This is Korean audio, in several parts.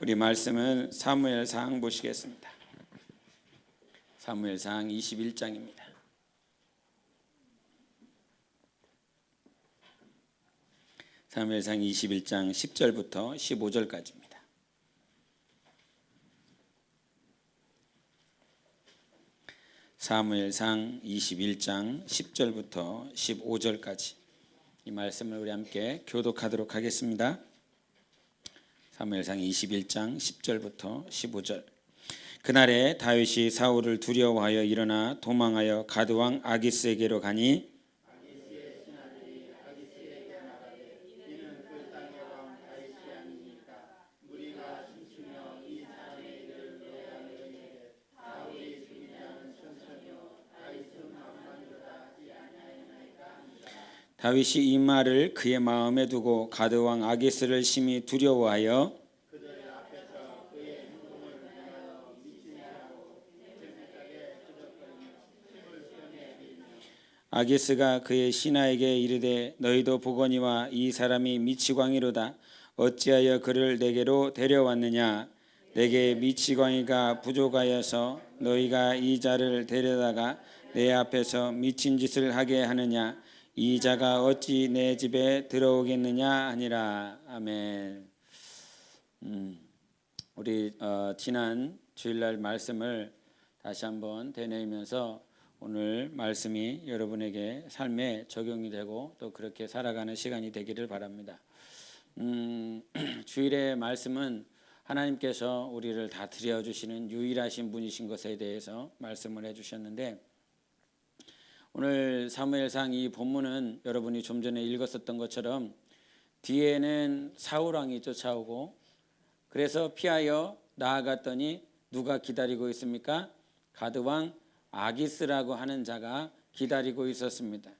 우리 말씀은 사무엘상 보시겠습니다. 사무엘상 21장입니다. 사무엘상 21장 10절부터 15절까지입니다. 사무엘상 21장 10절부터 15절까지 이 말씀을 우리 함께 교독하도록 하겠습니다. 사무엘상 21장 10절부터 15절. 그날에 다윗이 사울을 두려워하여 일어나 도망하여 가드왕 아기스에게로 가니 다윗이 이 말을 그의 마음에 두고 가드왕 아기스를 심히 두려워하여 아기스가 그의 신하에게 이르되 너희도 보거니와 이 사람이 미치광이로다. 어찌하여 그를 내게로 데려왔느냐. 내게 미치광이가 부족하여서 너희가 이 자를 데려다가 내 앞에서 미친 짓을 하게 하느냐. 이 자가 어찌 내 집에 들어오겠느냐 하니라. 아멘. 우리 지난 주일날 말씀을 다시 한번 되뇌이면서 오늘 말씀이 여러분에게 삶에 적용이 되고 또 그렇게 살아가는 시간이 되기를 바랍니다. 주일의 말씀은 하나님께서 우리를 다스려 주시는 유일하신 분이신 것에 대해서 말씀을 해주셨는데, 오늘 사무엘상 이 본문은 여러분이 좀 전에 읽었었던 것처럼 뒤에는 사울왕이 쫓아오고 그래서 피하여 나아갔더니 누가 기다리고 있습니까? 가드왕 아기스라고 하는 자가 기다리고 있었습니다.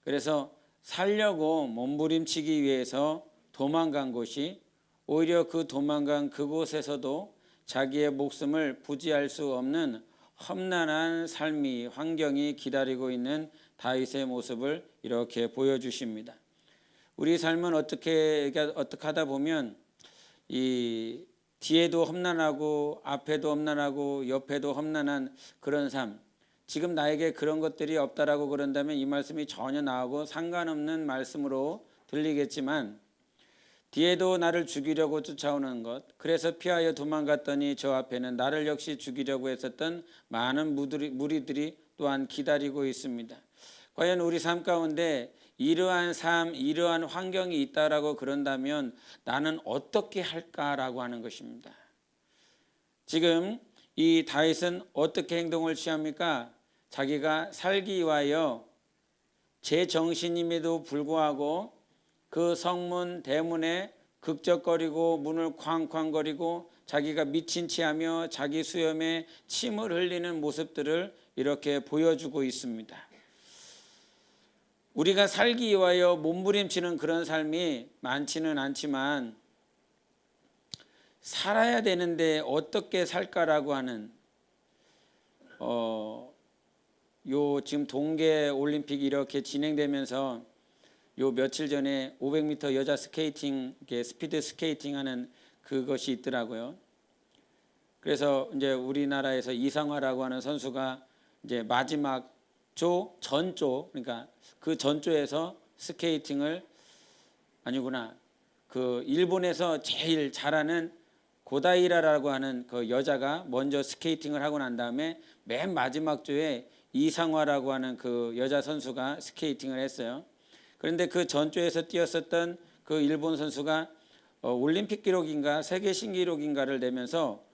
그래서 살려고 몸부림치기 위해서 도망간 곳이 오히려 그 도망간 그곳에서도 자기의 목숨을 부지할 수 없는 험난한 삶이 환경이 기다리고 있는 다윗의 모습을 이렇게 보여주십니다. 우리 삶은 어떻게 하다 보면 이 뒤에도 험난하고 앞에도 험난하고 옆에도 험난한 그런 삶, 지금 나에게 그런 것들이 없다라고 그런다면 이 말씀이 전혀 나하고 상관없는 말씀으로 들리겠지만, 뒤에도 나를 죽이려고 쫓아오는 것, 그래서 피하여 도망갔더니 저 앞에는 나를 역시 죽이려고 했었던 많은 무리들이 또한 기다리고 있습니다. 과연 우리 삶 가운데 이러한 삶, 이러한 환경이 있다라고 그런다면 나는 어떻게 할까라고 하는 것입니다. 지금 이 다윗은 어떻게 행동을 취합니까? 자기가 살기 위하여 제정신임에도 불구하고 그 성문 대문에 극적거리고 문을 쾅쾅거리고 자기가 미친 체하며 자기 수염에 침을 흘리는 모습들을 이렇게 보여주고 있습니다. 우리가 살기 위하여 몸부림치는 그런 삶이 많지는 않지만 살아야 되는데 어떻게 살까라고 하는 지금 동계 올림픽이 이렇게 진행되면서 요 며칠 전에 500m 여자 스케이팅, 스피드 스케이팅 하는 그것이 있더라고요. 그래서 이제 우리나라에서 이상화라고 하는 선수가 이제 마지막 전조, 그러니까 그 전조에서 스케이팅을 그 일본에서 제일 잘하는 고다이라라고 하는 그 여자가 먼저 스케이팅을 하고 난 다음에 맨 마지막 조에 이상화라고 하는 그 여자 선수가 스케이팅을 했어요. 그런데 그 전조에서 뛰었었던 그 일본 선수가 올림픽 기록인가 세계 신기록인가를 내면서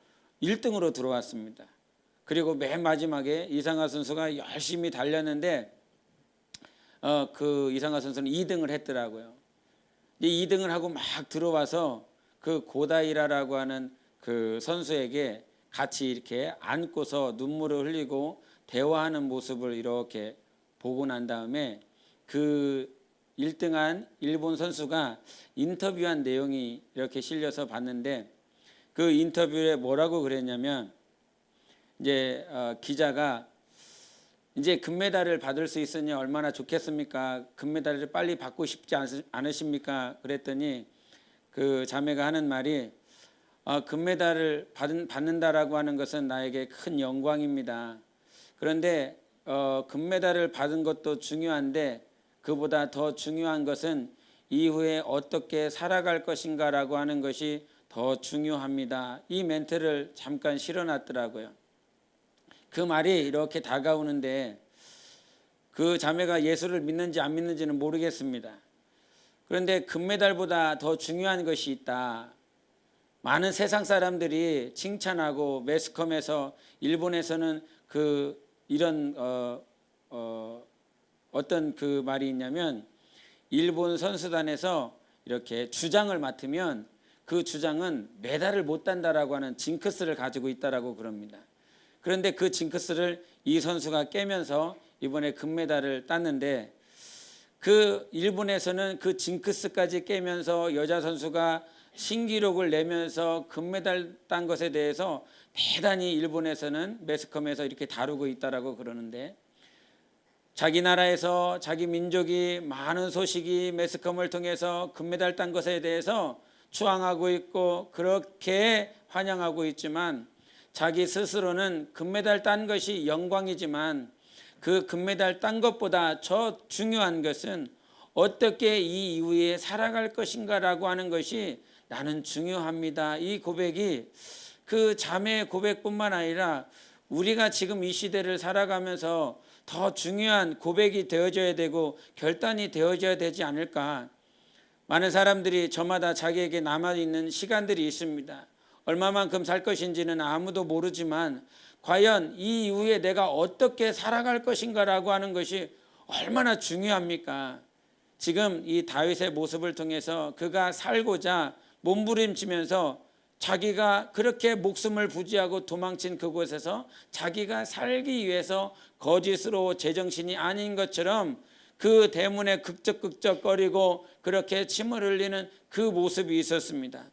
1등으로 들어왔습니다. 그리고 맨 마지막에 이상화 선수가 열심히 달렸는데 그 이상화 선수는 2등을 했더라고요. 2등을 하고 막 들어와서 그 고다이라라고 하는 그 선수에게 같이 이렇게 안고서 눈물을 흘리고 대화하는 모습을 이렇게 보고 난 다음에 그 1등한 일본 선수가 인터뷰한 내용이 이렇게 실려서 봤는데, 그 인터뷰에 뭐라고 그랬냐면, 이제 기자가 이제 금메달을 받을 수 있으니 얼마나 좋겠습니까? 금메달을 빨리 받고 싶지 않으십니까? 그랬더니 그 자매가 하는 말이 금메달을 받는다라고 하는 것은 나에게 큰 영광입니다. 그런데 금메달을 받은 것도 중요한데 그보다 더 중요한 것은 이후에 어떻게 살아갈 것인가라고 하는 것이 더 중요합니다. 이 멘트를 잠깐 실어놨더라고요. 그 말이 이렇게 다가오는데 그 자매가 예수를 믿는지 안 믿는지는 모르겠습니다. 그런데 금메달보다 더 중요한 것이 있다. 많은 세상 사람들이 칭찬하고 매스컴에서 일본에서는 이런 어떤 그 말이 있냐면 일본 선수단에서 이렇게 주장을 맡으면 그 주장은 메달을 못 딴다라고 하는 징크스를 가지고 있다라고 그럽니다. 그런데 그 징크스를 이 선수가 깨면서 이번에 금메달을 땄는데 그 일본에서는 그 징크스까지 깨면서 여자 선수가 신기록을 내면서 금메달 딴 것에 대해서 대단히 일본에서는 매스컴에서 이렇게 다루고 있다라고 그러는데 자기 나라에서 자기 민족이 많은 소식이 매스컴을 통해서 금메달 딴 것에 대해서 추앙하고 있고 그렇게 환영하고 있지만 자기 스스로는 금메달 딴 것이 영광이지만 그 금메달 딴 것보다 더 중요한 것은 어떻게 이 이후에 살아갈 것인가라고 하는 것이 나는 중요합니다. 이 고백이 그 자매의 고백뿐만 아니라 우리가 지금 이 시대를 살아가면서 더 중요한 고백이 되어져야 되고 결단이 되어져야 되지 않을까. 많은 사람들이 저마다 자기에게 남아있는 시간들이 있습니다. 얼마만큼 살 것인지는 아무도 모르지만 과연 이 이후에 내가 어떻게 살아갈 것인가라고 하는 것이 얼마나 중요합니까? 지금 이 다윗의 모습을 통해서 그가 살고자 몸부림치면서 자기가 그렇게 목숨을 부지하고 도망친 그곳에서 자기가 살기 위해서 거짓으로 제정신이 아닌 것처럼 그 대문에 극적극적거리고 그렇게 침을 흘리는 그 모습이 있었습니다.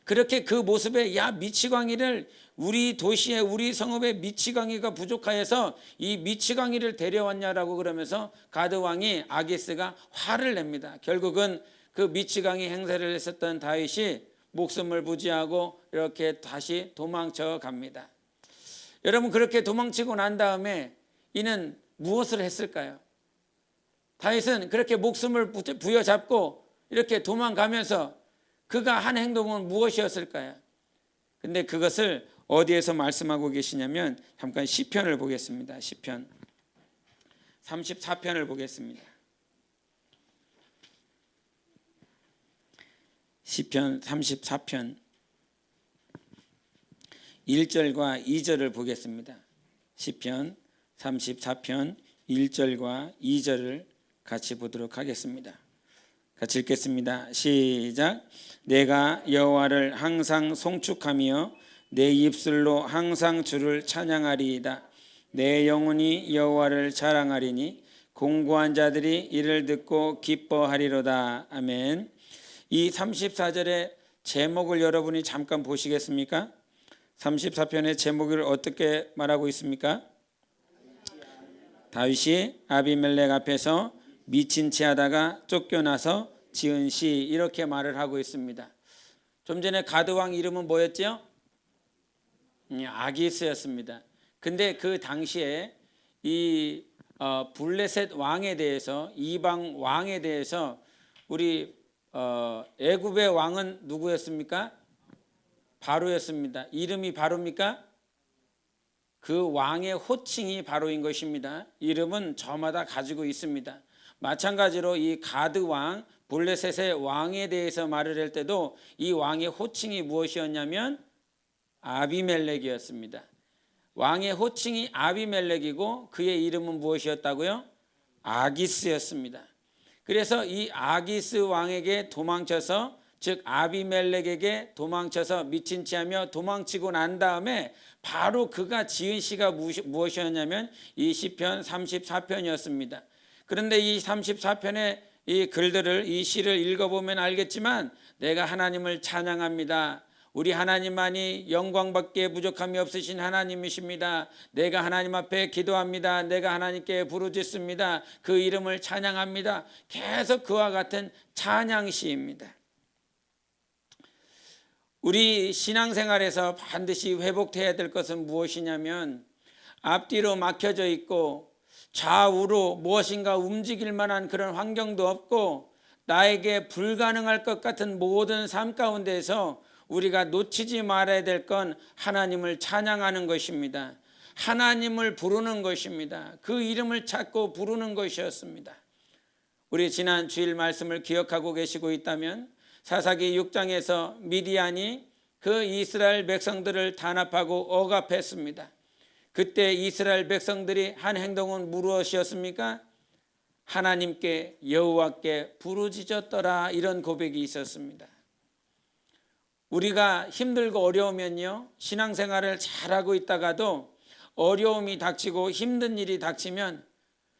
그렇게 그 모습에 야 미치광이를 우리 도시에 우리 성읍에 미치광이가 부족하여서 이 미치광이를 데려왔냐라고 그러면서 가드 왕이 아기스가 화를 냅니다. 결국은 그 미치광이 행세를 했었던 다윗이 목숨을 부지하고 이렇게 다시 도망쳐 갑니다. 여러분 그렇게 도망치고 난 다음에 이는 무엇을 했을까요? 다윗은 그렇게 목숨을 부여잡고 이렇게 도망가면서 그가 한 행동은 무엇이었을까요? 근데 그것을 어디에서 말씀하고 계시냐면 잠깐 시편을 보겠습니다. 시편 34편을 보겠습니다. 시편 34편 1절과 2절을 보겠습니다. 시편 34편 1절과 2절을 같이 보도록 하겠습니다. 같이 읽겠습니다. 시작. 내가 여호와를 항상 송축하며 내 입술로 항상 주를 찬양하리이다. 내 영혼이 여호와를 자랑하리니 공고한 자들이 이를 듣고 기뻐하리로다. 아멘. 이 34절의 제목을 여러분이 잠깐 보시겠습니까? 34편의 제목을 어떻게 말하고 있습니까? 다윗이 아비멜렉 앞에서 미친 채 하다가 쫓겨나서 지은 시 이렇게 말을 하고 있습니다. 좀 전에 가드왕 이름은 뭐였죠? 아기스였습니다. 근데 그 당시에 이 블레셋 왕에 대해서 이방 왕에 대해서 우리 애굽의 왕은 누구였습니까? 바로였습니다. 이름이 바로입니까? 그 왕의 호칭이 바로인 것입니다. 이름은 저마다 가지고 있습니다. 마찬가지로 이 가드 왕, 블레셋의 왕에 대해서 말을 할 때도 이 왕의 호칭이 무엇이었냐면 아비멜렉이었습니다. 왕의 호칭이 아비멜렉이고 그의 이름은 무엇이었다고요? 아기스였습니다. 그래서 이 아기스 왕에게 도망쳐서 즉 아비멜렉에게 도망쳐서 미친 채 하며 도망치고 난 다음에 바로 그가 지은 시가 무엇이었냐면 이 시편 34편이었습니다. 그런데 이 34편의 이 글들을 이 시를 읽어보면 알겠지만 내가 하나님을 찬양합니다. 우리 하나님만이 영광밖에 부족함이 없으신 하나님이십니다. 내가 하나님 앞에 기도합니다. 내가 하나님께 부르짖습니다. 그 이름을 찬양합니다. 계속 그와 같은 찬양시입니다. 우리 신앙생활에서 반드시 회복돼야 될 것은 무엇이냐면 앞뒤로 막혀져 있고 좌우로 무엇인가 움직일 만한 그런 환경도 없고 나에게 불가능할 것 같은 모든 삶 가운데서 우리가 놓치지 말아야 될 건 하나님을 찬양하는 것입니다. 하나님을 부르는 것입니다. 그 이름을 찾고 부르는 것이었습니다. 우리 지난 주일 말씀을 기억하고 계시고 있다면 사사기 6장에서 미디안이 그 이스라엘 백성들을 단합하고 억압했습니다. 그때 이스라엘 백성들이 한 행동은 무엇이었습니까? 하나님께 여호와께 부르짖었더라, 이런 고백이 있었습니다. 우리가 힘들고 어려우면요, 신앙생활을 잘하고 있다가도 어려움이 닥치고 힘든 일이 닥치면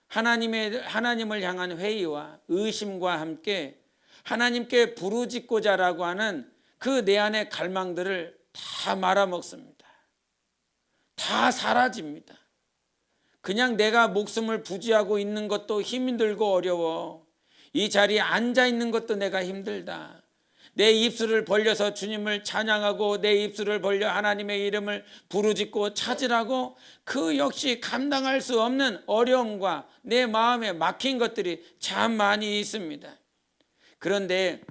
하나님을 향한 회의와 의심과 함께 하나님께 부르짖고자라고 하는 그 내 안의 갈망들을 다 말아먹습니다. 다 사라집니다. 그냥 내가 목숨을 부지하고 있는 것도 힘들고 어려워. 이 자리에 앉아 있는 것도 내가 힘들다. 내 입술을 벌려서 주님을 찬양하고 내 입술을 벌려 하나님의 이름을 부르짖고 찾으라고 그 역시 감당할 수 없는 어려움과 내 마음에 막힌 것들이 참 많이 있습니다. 그런데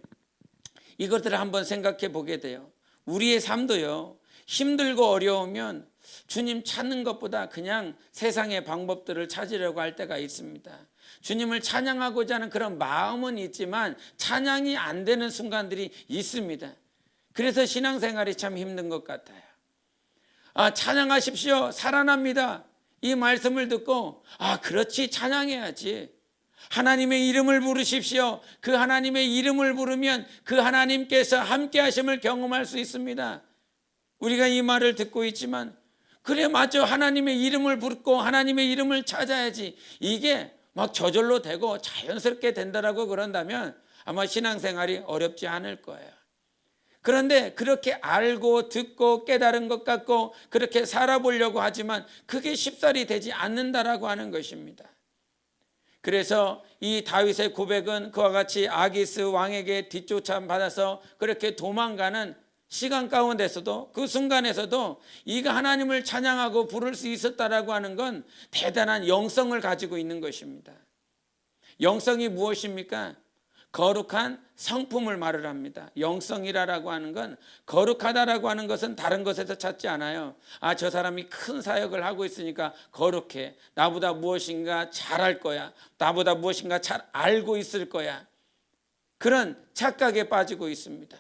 이것들을 한번 생각해 보게 돼요. 우리의 삶도요, 힘들고 어려우면 주님 찾는 것보다 그냥 세상의 방법들을 찾으려고 할 때가 있습니다. 주님을 찬양하고자 하는 그런 마음은 있지만 찬양이 안 되는 순간들이 있습니다. 그래서 신앙생활이 참 힘든 것 같아요. 찬양하십시오, 살아납니다, 이 말씀을 듣고 그렇지, 찬양해야지. 하나님의 이름을 부르십시오. 그 하나님의 이름을 부르면 그 하나님께서 함께 하심을 경험할 수 있습니다. 우리가 이 말을 듣고 있지만 그래, 맞죠, 하나님의 이름을 부르고 하나님의 이름을 찾아야지, 이게 막 저절로 되고 자연스럽게 된다라고 그런다면 아마 신앙생활이 어렵지 않을 거예요. 그런데 그렇게 알고 듣고 깨달은 것 같고 그렇게 살아보려고 하지만 그게 쉽사리 되지 않는다라고 하는 것입니다. 그래서 이 다윗의 고백은 그와 같이 아기스 왕에게 뒷쫓아 받아서 그렇게 도망가는 시간 가운데서도, 그 순간에서도 이가 하나님을 찬양하고 부를 수 있었다라고 하는 건 대단한 영성을 가지고 있는 것입니다. 영성이 무엇입니까? 거룩한 성품을 말을 합니다. 영성이라고 하는 건, 거룩하다라고 하는 것은 다른 것에서 찾지 않아요. 저 사람이 큰 사역을 하고 있으니까 거룩해, 나보다 무엇인가 잘할 거야, 나보다 무엇인가 잘 알고 있을 거야, 그런 착각에 빠지고 있습니다.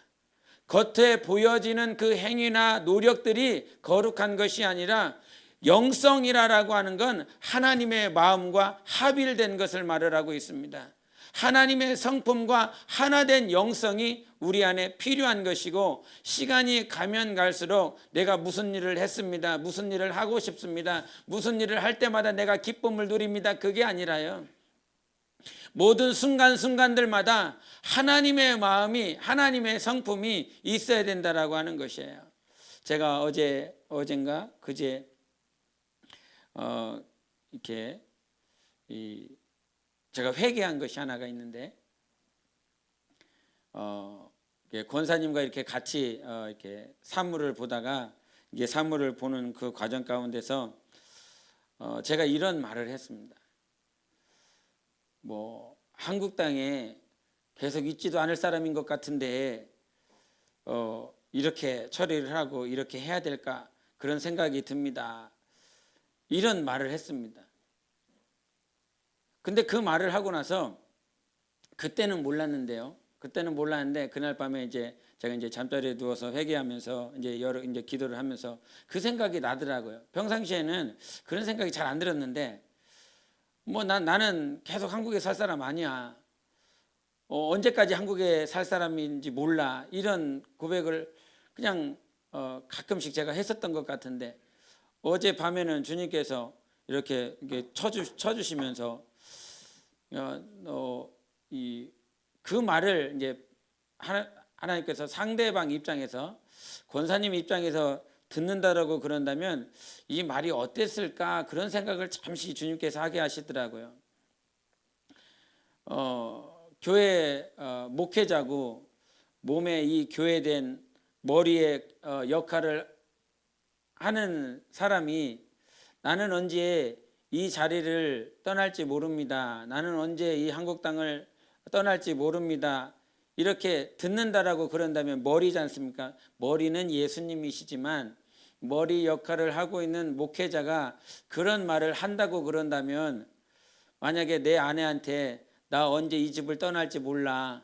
겉에 보여지는 그 행위나 노력들이 거룩한 것이 아니라 영성이라고 하는 건 하나님의 마음과 합일된 것을 말을 하고 있습니다. 하나님의 성품과 하나된 영성이 우리 안에 필요한 것이고, 시간이 가면 갈수록 내가 무슨 일을 했습니다, 무슨 일을 하고 싶습니다, 무슨 일을 할 때마다 내가 기쁨을 누립니다, 그게 아니라요, 모든 순간순간들마다 하나님의 마음이, 하나님의 성품이 있어야 된다라고 하는 것이에요. 제가 어젠가 그제 이렇게 제가 회개한 것이 하나가 있는데, 권사님과 이렇게 같이 이렇게 사물을 보다가, 이게 사물을 보는 그 과정 가운데서 제가 이런 말을 했습니다. 한국 땅에 계속 있지도 않을 사람인 것 같은데 이렇게 처리를 하고 이렇게 해야 될까, 그런 생각이 듭니다, 이런 말을 했습니다. 근데 그 말을 하고 나서 그때는 몰랐는데요. 그때는 몰랐는데 그날 밤에 제가 잠자리에 누워서 회개하면서 이제 기도를 하면서 그 생각이 나더라고요. 평상시에는 그런 생각이 잘 안 들었는데 나는 계속 한국에 살 사람 아니야. 언제까지 한국에 살 사람인지 몰라. 이런 고백을 그냥 가끔씩 제가 했었던 것 같은데, 어제 밤에는 주님께서 이렇게 쳐주시면서 그 말을 이제 하나님께서 상대방 입장에서, 권사님 입장에서 듣는다라고 그런다면 이 말이 어땠을까, 그런 생각을 잠시 주님께서 하게 하시더라고요. 교회 목회자고 몸에 이 교회된 머리의 역할을 하는 사람이 나는 언제 이 자리를 떠날지 모릅니다. 나는 언제 이 한국 땅을 떠날지 모릅니다. 이렇게 듣는다라고 그런다면 머리지 않습니까? 머리는 예수님이시지만 머리 역할을 하고 있는 목회자가 그런 말을 한다고 그런다면 만약에 내 아내한테 나 언제 이 집을 떠날지 몰라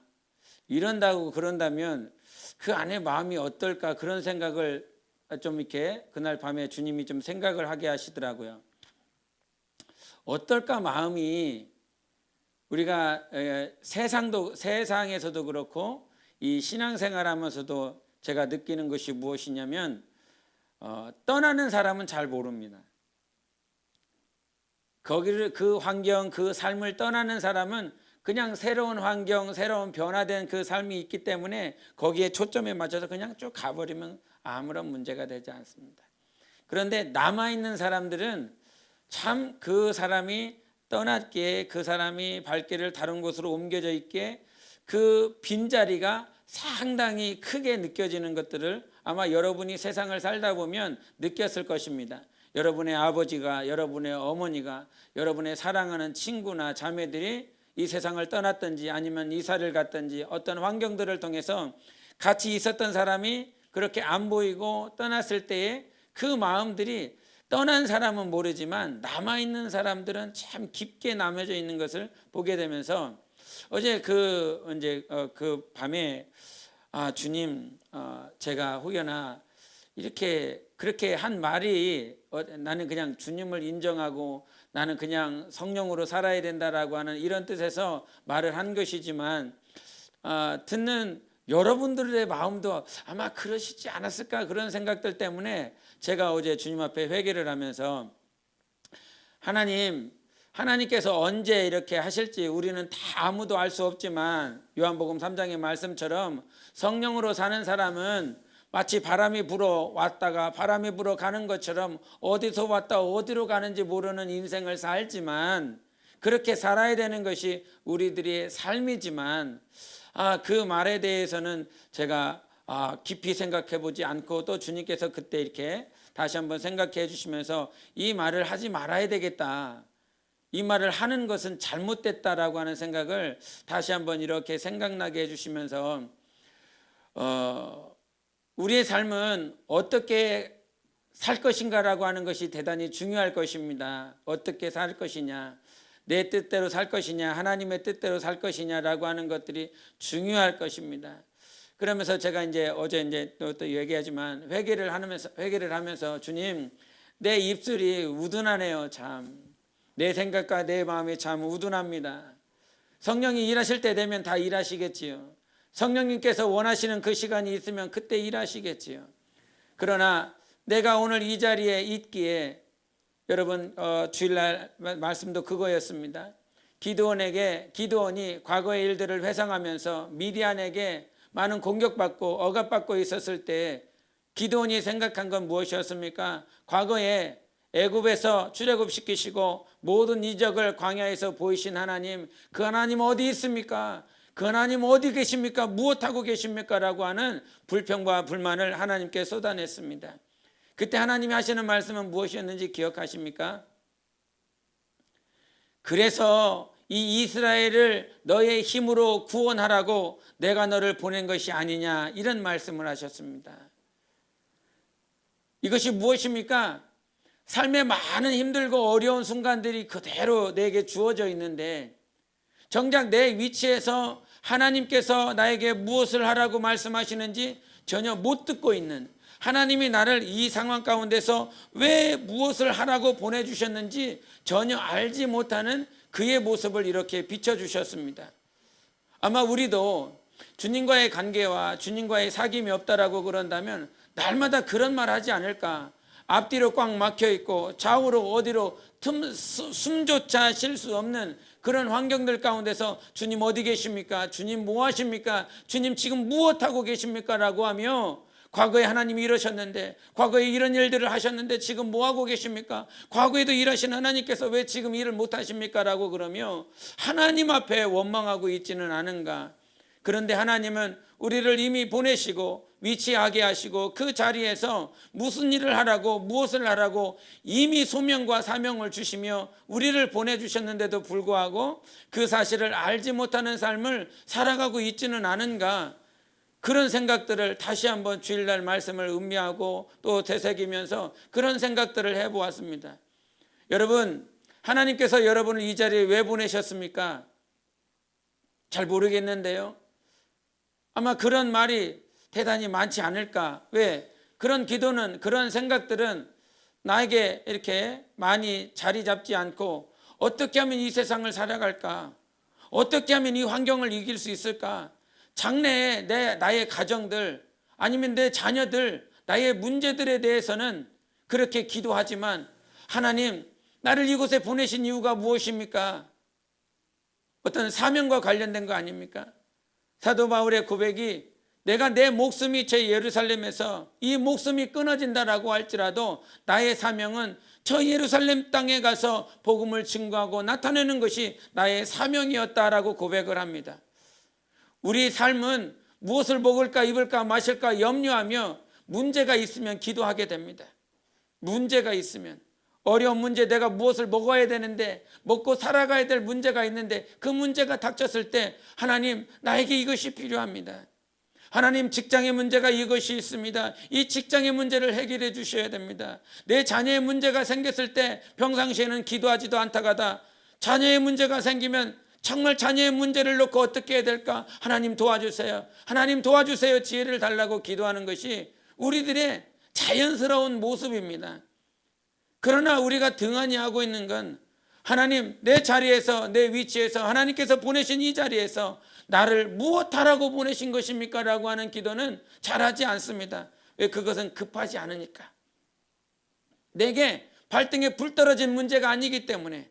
이런다고 그런다면 그 아내 마음이 어떨까 그런 생각을 좀 이렇게 그날 밤에 주님이 좀 생각을 하게 하시더라고요. 어떨까 마음이 우리가 세상에서도 그렇고 이 신앙생활하면서도 제가 느끼는 것이 무엇이냐면 떠나는 사람은 잘 모릅니다. 거기를 그 환경 그 삶을 떠나는 사람은 그냥 새로운 환경 새로운 변화된 그 삶이 있기 때문에 거기에 초점에 맞춰서 그냥 쭉 가버리면 아무런 문제가 되지 않습니다. 그런데 남아있는 사람들은 참 그 사람이 떠났기에 그 사람이 발길을 다른 곳으로 옮겨져 있기에 그 빈자리가 상당히 크게 느껴지는 것들을 아마 여러분이 세상을 살다 보면 느꼈을 것입니다. 여러분의 아버지가 여러분의 어머니가 여러분의 사랑하는 친구나 자매들이 이 세상을 떠났든지 아니면 이사를 갔든지 어떤 환경들을 통해서 같이 있었던 사람이 그렇게 안 보이고 떠났을 때에 그 마음들이 떠난 사람은 모르지만 남아있는 사람들은 참 깊게 남겨져 있는 것을 보게 되면서 어제 그 밤에 주님 제가 혹여나 이렇게 그렇게 한 말이 나는 그냥 주님을 인정하고 나는 그냥 성령으로 살아야 된다라고 하는 이런 뜻에서 말을 한 것이지만 듣는 여러분들의 마음도 아마 그러시지 않았을까 그런 생각들 때문에 제가 어제 주님 앞에 회개를 하면서 하나님께서 언제 이렇게 하실지 우리는 다 아무도 알 수 없지만 요한복음 3장의 말씀처럼 성령으로 사는 사람은 마치 바람이 불어 왔다가 바람이 불어 가는 것처럼 어디서 왔다 어디로 가는지 모르는 인생을 살지만 그렇게 살아야 되는 것이 우리들의 삶이지만 그 말에 대해서는 제가 깊이 생각해 보지 않고 또 주님께서 그때 이렇게 다시 한번 생각해 주시면서 이 말을 하지 말아야 되겠다. 이 말을 하는 것은 잘못됐다라고 하는 생각을 다시 한번 이렇게 생각나게 해주시면서 우리의 삶은 어떻게 살 것인가라고 하는 것이 대단히 중요할 것입니다. 어떻게 살 것이냐, 내 뜻대로 살 것이냐, 하나님의 뜻대로 살 것이냐라고 하는 것들이 중요할 것입니다. 그러면서 제가 어제 또 얘기하지만 회개를 하면서 주님, 내 입술이 우둔하네요. 참 내 생각과 내 마음이 참 우둔합니다. 성령이 일하실 때 되면 다 일하시겠지요. 성령님께서 원하시는 그 시간이 있으면 그때 일하시겠지요. 그러나 내가 오늘 이 자리에 있기에 여러분 주일날 말씀도 그거였습니다. 기드온이 과거의 일들을 회상하면서 미디안에게 많은 공격받고 억압받고 있었을 때 기드온이 생각한 건 무엇이었습니까? 과거에 애굽에서 출애굽시키시고 모든 이적을 광야에서 보이신 하나님, 그 하나님 어디 있습니까? 그 하나님 어디 계십니까? 무엇하고 계십니까? 라고 하는 불평과 불만을 하나님께 쏟아냈습니다. 그때 하나님이 하시는 말씀은 무엇이었는지 기억하십니까? 그래서 이 이스라엘을 너의 힘으로 구원하라고 내가 너를 보낸 것이 아니냐, 이런 말씀을 하셨습니다. 이것이 무엇입니까? 삶에 많은 힘들고 어려운 순간들이 그대로 내게 주어져 있는데 정작 내 위치에서 하나님께서 나에게 무엇을 하라고 말씀하시는지 전혀 못 듣고 있는, 하나님이 나를 이 상황 가운데서 왜 무엇을 하라고 보내주셨는지 전혀 알지 못하는 그의 모습을 이렇게 비춰주셨습니다. 아마 우리도 주님과의 관계와 주님과의 사귐이 없다라고 그런다면 날마다 그런 말 하지 않을까? 앞뒤로 꽉 막혀 있고 좌우로 어디로 숨조차 쉴 수 없는 그런 환경들 가운데서 주님 어디 계십니까? 주님 뭐 하십니까? 주님 지금 무엇하고 계십니까? 라고 하며 과거에 하나님이 이러셨는데, 과거에 이런 일들을 하셨는데 지금 뭐 하고 계십니까? 과거에도 일하신 하나님께서 왜 지금 일을 못 하십니까? 라고 그러며 하나님 앞에 원망하고 있지는 않은가? 그런데 하나님은 우리를 이미 보내시고 위치하게 하시고 그 자리에서 무슨 일을 하라고 무엇을 하라고 이미 소명과 사명을 주시며 우리를 보내주셨는데도 불구하고 그 사실을 알지 못하는 삶을 살아가고 있지는 않은가, 그런 생각들을 다시 한번 주일날 말씀을 음미하고 또 되새기면서 그런 생각들을 해보았습니다. 여러분, 하나님께서 여러분을 이 자리에 왜 보내셨습니까? 잘 모르겠는데요. 아마 그런 말이 대단히 많지 않을까. 왜? 그런 기도는, 그런 생각들은 나에게 이렇게 많이 자리 잡지 않고 어떻게 하면 이 세상을 살아갈까? 어떻게 하면 이 환경을 이길 수 있을까? 장래에 나의 가정들 아니면 내 자녀들, 나의 문제들에 대해서는 그렇게 기도하지만 하나님, 나를 이곳에 보내신 이유가 무엇입니까? 어떤 사명과 관련된 거 아닙니까? 사도 바울의 고백이 내가 내 목숨이 제 예루살렘에서 이 목숨이 끊어진다라고 할지라도 나의 사명은 저 예루살렘 땅에 가서 복음을 증거하고 나타내는 것이 나의 사명이었다라고 고백을 합니다. 우리 삶은 무엇을 먹을까 입을까 마실까 염려하며 문제가 있으면 기도하게 됩니다. 문제가 있으면, 어려운 문제, 내가 무엇을 먹어야 되는데 먹고 살아가야 될 문제가 있는데 그 문제가 닥쳤을 때 하나님, 나에게 이것이 필요합니다. 하나님, 직장의 문제가 이것이 있습니다. 이 직장의 문제를 해결해 주셔야 됩니다. 내 자녀의 문제가 생겼을 때 평상시에는 기도하지도 않다가다 자녀의 문제가 생기면 정말 자녀의 문제를 놓고 어떻게 해야 될까? 하나님 도와주세요. 하나님 도와주세요. 지혜를 달라고 기도하는 것이 우리들의 자연스러운 모습입니다. 그러나 우리가 등한히 하고 있는 건 하나님, 내 자리에서, 내 위치에서 하나님께서 보내신 이 자리에서 나를 무엇하라고 보내신 것입니까? 라고 하는 기도는 잘하지 않습니다. 왜? 그것은 급하지 않으니까. 내게 발등에 불 떨어진 문제가 아니기 때문에,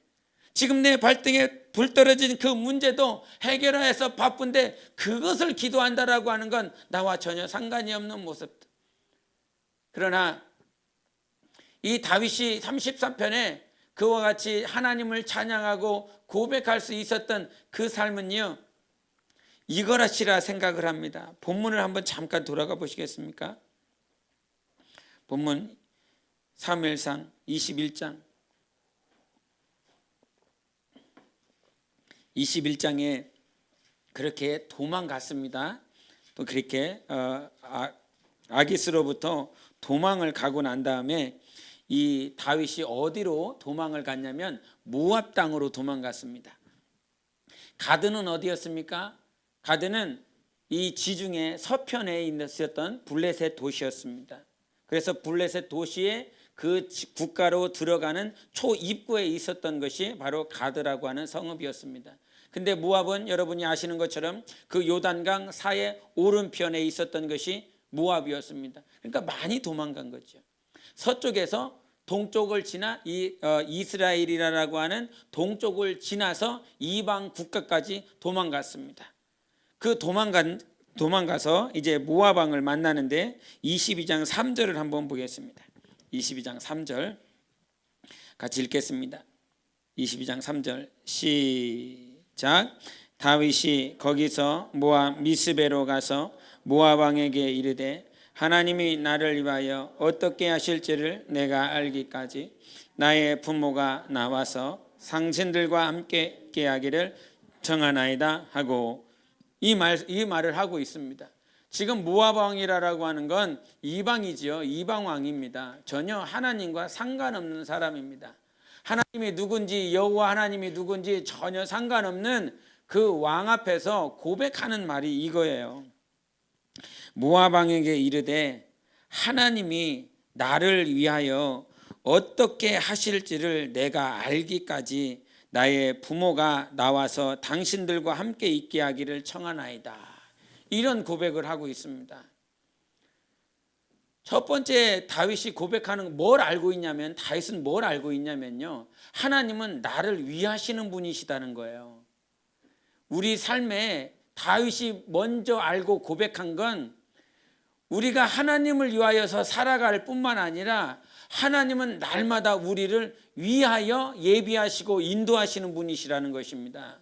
지금 내 발등에 불 떨어진 그 문제도 해결해서 바쁜데 그것을 기도한다라고 하는 건 나와 전혀 상관이 없는 모습. 그러나 이 다윗이 33편에 그와 같이 하나님을 찬양하고 고백할 수 있었던 그 삶은요, 이거라시라 생각을 합니다. 본문을 한번 잠깐 돌아가 보시겠습니까? 본문 사무엘상 21장 21장에 그렇게 도망갔습니다. 또 그렇게 아기스로부터 도망을 가고 난 다음에 이 다윗이 어디로 도망을 갔냐면 모압 땅으로 도망갔습니다. 가드는 어디였습니까? 가드는 이 지중해 서편에 있었던 블레셋 도시였습니다. 그래서 블레셋 도시의 그 국가로 들어가는 초입구에 있었던 것이 바로 가드라고 하는 성읍이었습니다. 근데 모압은 여러분이 아시는 것처럼 그 요단강 사해 오른편에 있었던 것이 모압이었습니다. 그러니까 많이 도망간 거죠. 서쪽에서 동쪽을 지나 이스라엘이라고 하는 동쪽을 지나서 이방 국가까지 도망갔습니다. 그 도망가서 이제 모압 왕을 만나는데 22장 3절을 한번 보겠습니다. 22장 3절 같이 읽겠습니다. 22장 3절 시작. 다윗이 거기서 모압 미스베로 가서 모압 왕에게 이르되 하나님이 나를 위하여 어떻게 하실지를 내가 알기까지 나의 부모가 나와서 상신들과 함께 깨하기를 청하나이다 하고 이 말을 하고 있습니다. 지금 모압 왕이라고 하는 건 이방이지요. 이방 왕입니다. 전혀 하나님과 상관없는 사람입니다. 하나님이 누군지, 여호와 하나님이 누군지 전혀 상관없는 그 왕 앞에서 고백하는 말이 이거예요. 모압 왕에게 이르되 하나님이 나를 위하여 어떻게 하실지를 내가 알기까지 나의 부모가 나와서 당신들과 함께 있게 하기를 청하나이다. 이런 고백을 하고 있습니다. 첫 번째 다윗이 고백하는 뭘 알고 있냐면, 다윗은 뭘 알고 있냐면요, 하나님은 나를 위하시는 분이시다는 거예요. 우리 삶에 다윗이 먼저 알고 고백한 건 우리가 하나님을 위하여서 살아갈 뿐만 아니라 하나님은 날마다 우리를 위하여 예비하시고 인도하시는 분이시라는 것입니다.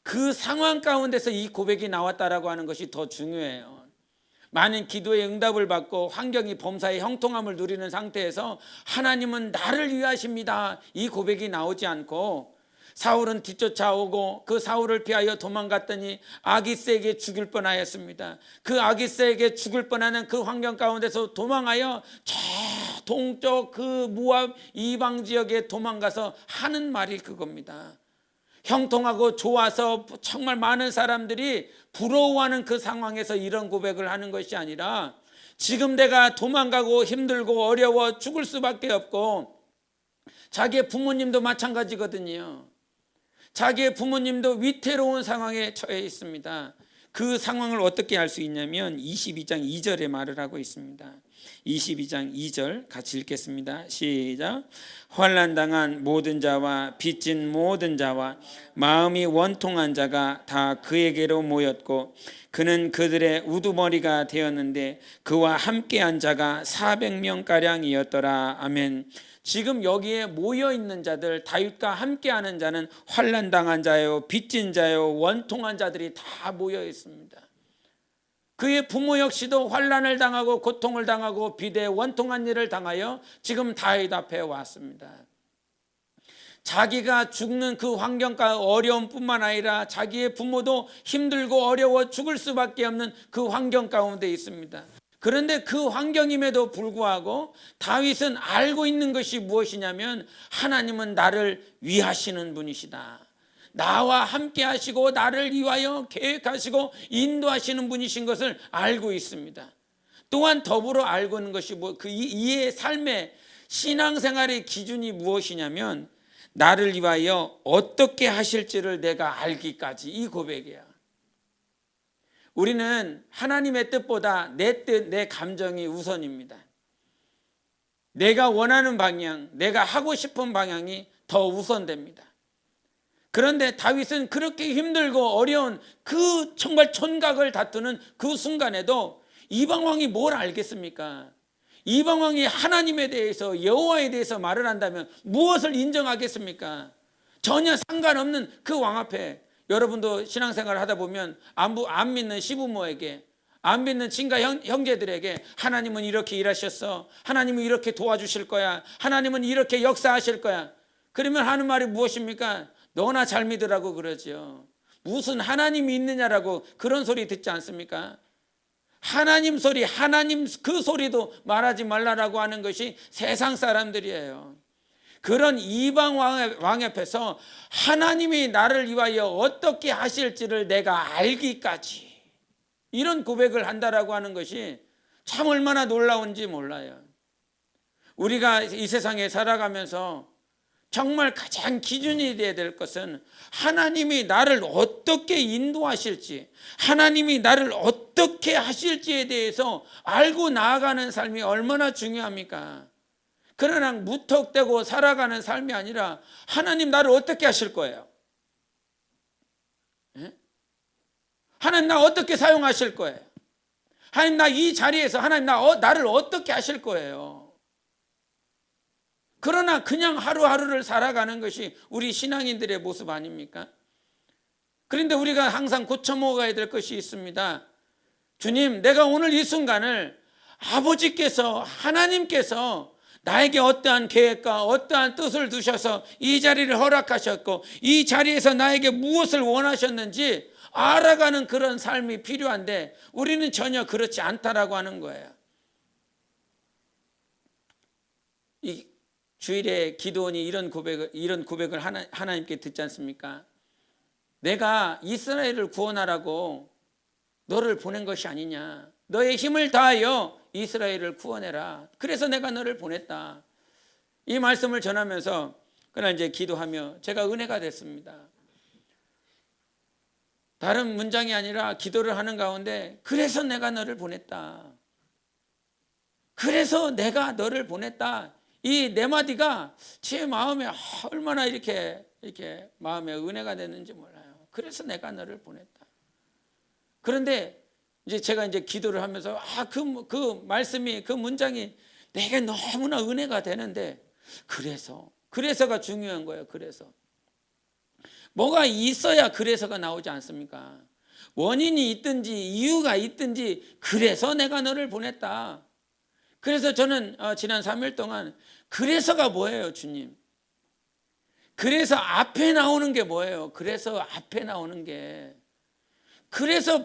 그 상황 가운데서 이 고백이 나왔다라고 하는 것이 더 중요해요. 많은 기도의 응답을 받고 환경이 범사의 형통함을 누리는 상태에서 하나님은 나를 위하십니다, 이 고백이 나오지 않고 사울은 뒤쫓아오고 그 사울을 피하여 도망갔더니 아기스에게 죽을 뻔하였습니다. 그 아기스에게 죽을 뻔하는 그 환경 가운데서 도망하여 저 동쪽 그 모압 이방 지역에 도망가서 하는 말이 그겁니다. 형통하고 좋아서 정말 많은 사람들이 부러워하는 그 상황에서 이런 고백을 하는 것이 아니라 지금 내가 도망가고 힘들고 어려워 죽을 수밖에 없고, 자기의 부모님도 마찬가지거든요. 자기의 부모님도 위태로운 상황에 처해 있습니다. 그 상황을 어떻게 알 수 있냐면 22장 2절에 말을 하고 있습니다. 22장 2절 같이 읽겠습니다. 시작. 환난당한 모든 자와 빚진 모든 자와 마음이 원통한 자가 다 그에게로 모였고 그는 그들의 우두머리가 되었는데 그와 함께한 자가 400명가량이었더라. 아멘. 지금 여기에 모여있는 자들, 다윗과 함께하는 자는 환난당한 자요, 빚진 자요, 원통한 자들이 다 모여 있습니다. 그의 부모 역시도 환난을 당하고 고통을 당하고 비대 원통한 일을 당하여 지금 다윗 앞에 왔습니다. 자기가 죽는 그 환경과 어려움뿐만 아니라 자기의 부모도 힘들고 어려워 죽을 수밖에 없는 그 환경 가운데 있습니다. 그런데 그 환경임에도 불구하고 다윗은 알고 있는 것이 무엇이냐면 하나님은 나를 위하시는 분이시다, 나와 함께 하시고 나를 위하여 계획하시고 인도하시는 분이신 것을 알고 있습니다. 또한 더불어 알고 있는 것이 이의 삶의 신앙생활의 기준이 무엇이냐면 나를 위하여 어떻게 하실지를 내가 알기까지, 이 고백이야. 우리는 하나님의 뜻보다 내 뜻, 내 감정이 우선입니다. 내가 원하는 방향, 내가 하고 싶은 방향이 더 우선됩니다. 그런데 다윗은 그렇게 힘들고 어려운 그 정말 촌각을 다투는 그 순간에도 이방왕이 뭘 알겠습니까? 이방왕이 하나님에 대해서, 여호와에 대해서 말을 한다면 무엇을 인정하겠습니까? 전혀 상관없는 그 왕 앞에, 여러분도 신앙생활을 하다 보면 안 믿는 시부모에게, 안 믿는 친가 형제들에게 하나님은 이렇게 일하셨어, 하나님은 이렇게 도와주실 거야, 하나님은 이렇게 역사하실 거야, 그러면 하는 말이 무엇입니까? 너나 잘 믿으라고 그러죠. 무슨 하나님이 있느냐라고 그런 소리 듣지 않습니까? 하나님 소리, 하나님 그 소리도 말하지 말라라고 하는 것이 세상 사람들이에요. 그런 이방 왕 앞에서 하나님이 나를 위하여 어떻게 하실지를 내가 알기까지, 이런 고백을 한다라고 하는 것이 참 얼마나 놀라운지 몰라요. 우리가 이 세상에 살아가면서 정말 가장 기준이 되어야 될 것은 하나님이 나를 어떻게 인도하실지, 하나님이 나를 어떻게 하실지에 대해서 알고 나아가는 삶이 얼마나 중요합니까? 그러나 무턱대고 살아가는 삶이 아니라 하나님 나를 어떻게 하실 거예요? 하나님 나 어떻게 사용하실 거예요? 하나님 나 이 자리에서 하나님 나를 어떻게 하실 거예요? 그러나 그냥 하루하루를 살아가는 것이 우리 신앙인들의 모습 아닙니까? 그런데 우리가 항상 고쳐먹어야 될 것이 있습니다. 주님, 내가 오늘 이 순간을 아버지께서, 하나님께서 나에게 어떠한 계획과 어떠한 뜻을 두셔서 이 자리를 허락하셨고 이 자리에서 나에게 무엇을 원하셨는지 알아가는 그런 삶이 필요한데 우리는 전혀 그렇지 않다라고 하는 거예요. 이 주일에 기도원이 이런 고백을 하나님께 듣지 않습니까? 내가 이스라엘을 구원하라고 너를 보낸 것이 아니냐, 너의 힘을 다하여 이스라엘을 구원해라, 그래서 내가 너를 보냈다. 이 말씀을 전하면서 그날 이제 기도하며 제가 은혜가 됐습니다. 다른 문장이 아니라 기도를 하는 가운데 그래서 내가 너를 보냈다, 그래서 내가 너를 보냈다, 이 네 마디가 제 마음에 얼마나 이렇게 마음에 은혜가 됐는지 몰라요. 그래서 내가 너를 보냈다. 그런데 이제 제가 기도를 하면서 그 말씀이, 그 문장이 내게 너무나 은혜가 되는데 그래서가 중요한 거예요. 그래서 뭐가 있어야 그래서가 나오지 않습니까? 원인이 있든지 이유가 있든지 그래서 내가 너를 보냈다. 그래서 저는 지난 3일 동안 그래서가 뭐예요, 주님? 그래서 앞에 나오는 게 뭐예요? 그래서 앞에 나오는 게 그래서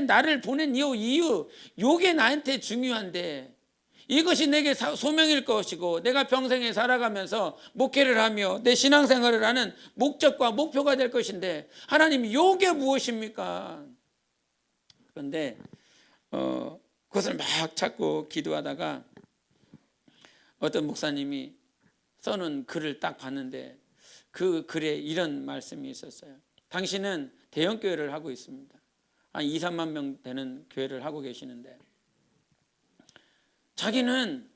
나를 보낸 이유 요게 나한테 중요한데 이것이 내게 소명일 것이고 내가 평생에 살아가면서 목회를 하며 내 신앙생활을 하는 목적과 목표가 될 것인데 하나님 요게 무엇입니까? 그런데 그것을 막 찾고 기도하다가 어떤 목사님이 써놓은 글을 딱 봤는데 그 글에 이런 말씀이 있었어요. 당신은 대형교회를 하고 있습니다. 한 2, 3만 명 되는 교회를 하고 계시는데 자기는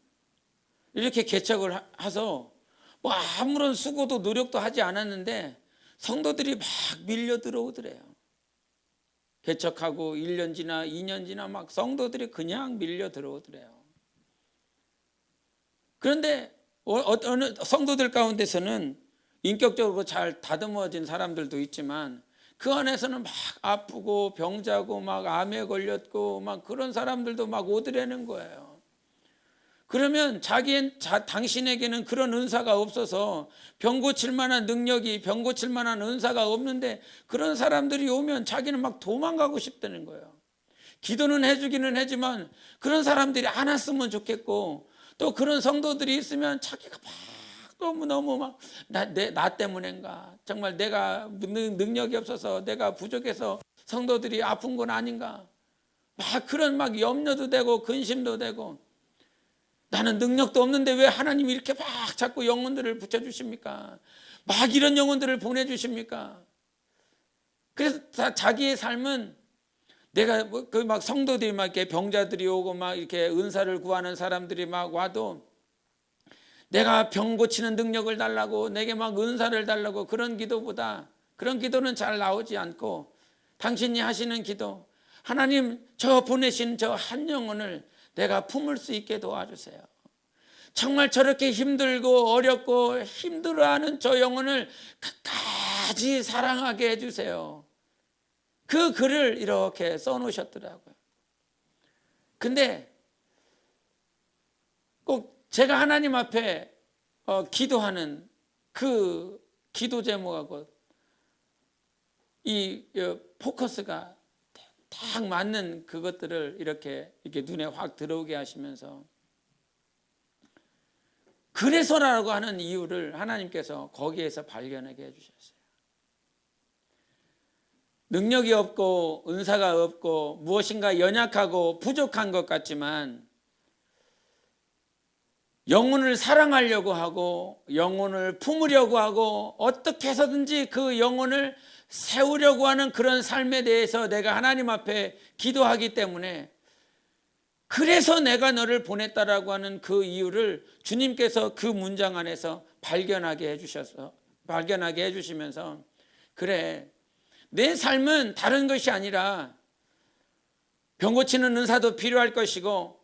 이렇게 개척을 해서 뭐 아무런 수고도 노력도 하지 않았는데 성도들이 막 밀려 들어오더래요. 개척하고 1년 지나 2년 지나 막 성도들이 그냥 밀려 들어오더래요. 그런데 어느 성도들 가운데서는 인격적으로 잘 다듬어진 사람들도 있지만 그 안에서는 막 아프고 병자고 막 암에 걸렸고 막 그런 사람들도 막 오더라는 거예요. 그러면 당신에게는 그런 은사가 없어서 병 고칠 만한 능력이, 병 고칠 만한 은사가 없는데 그런 사람들이 오면 자기는 막 도망가고 싶다는 거예요. 기도는 해주기는 하지만 그런 사람들이 안 왔으면 좋겠고 또 그런 성도들이 있으면 자기가 막 너무 막 나 때문인가, 정말 내가 능력이 없어서 내가 부족해서 성도들이 아픈 건 아닌가, 막 그런 막 염려도 되고 근심도 되고 나는 능력도 없는데 왜 하나님이 이렇게 막 자꾸 영혼들을 붙여주십니까? 막 이런 영혼들을 보내주십니까? 그래서 자기의 삶은 내가 막 성도들이 막 이렇게 병자들이 오고 막 이렇게 은사를 구하는 사람들이 막 와도 내가 병 고치는 능력을 달라고 내게 막 은사를 달라고 그런 기도보다 그런 기도는 잘 나오지 않고 당신이 하시는 기도, 하나님 저 보내신 저 한 영혼을 내가 품을 수 있게 도와주세요. 정말 저렇게 힘들고 어렵고 힘들어하는 저 영혼을 끝까지 사랑하게 해주세요. 그 글을 이렇게 써놓으셨더라고요. 근데 꼭 제가 하나님 앞에 기도하는 그 기도 제목하고 이 포커스가 딱 맞는 그것들을 이렇게 눈에 확 들어오게 하시면서 그래서라고 하는 이유를 하나님께서 거기에서 발견하게 해주셨어요. 능력이 없고 은사가 없고 무엇인가 연약하고 부족한 것 같지만 영혼을 사랑하려고 하고 영혼을 품으려고 하고 어떻게 해서든지 그 영혼을 세우려고 하는 그런 삶에 대해서 내가 하나님 앞에 기도하기 때문에 그래서 내가 너를 보냈다라고 하는 그 이유를 주님께서 그 문장 안에서 발견하게 해주시면서 그래, 내 삶은 다른 것이 아니라 병 고치는 은사도 필요할 것이고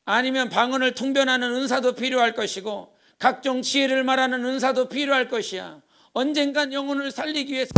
아니면 방언을 통변하는 은사도 필요할 것이고 각종 지혜를 말하는 은사도 필요할 것이야. 언젠간 영혼을 살리기 위해서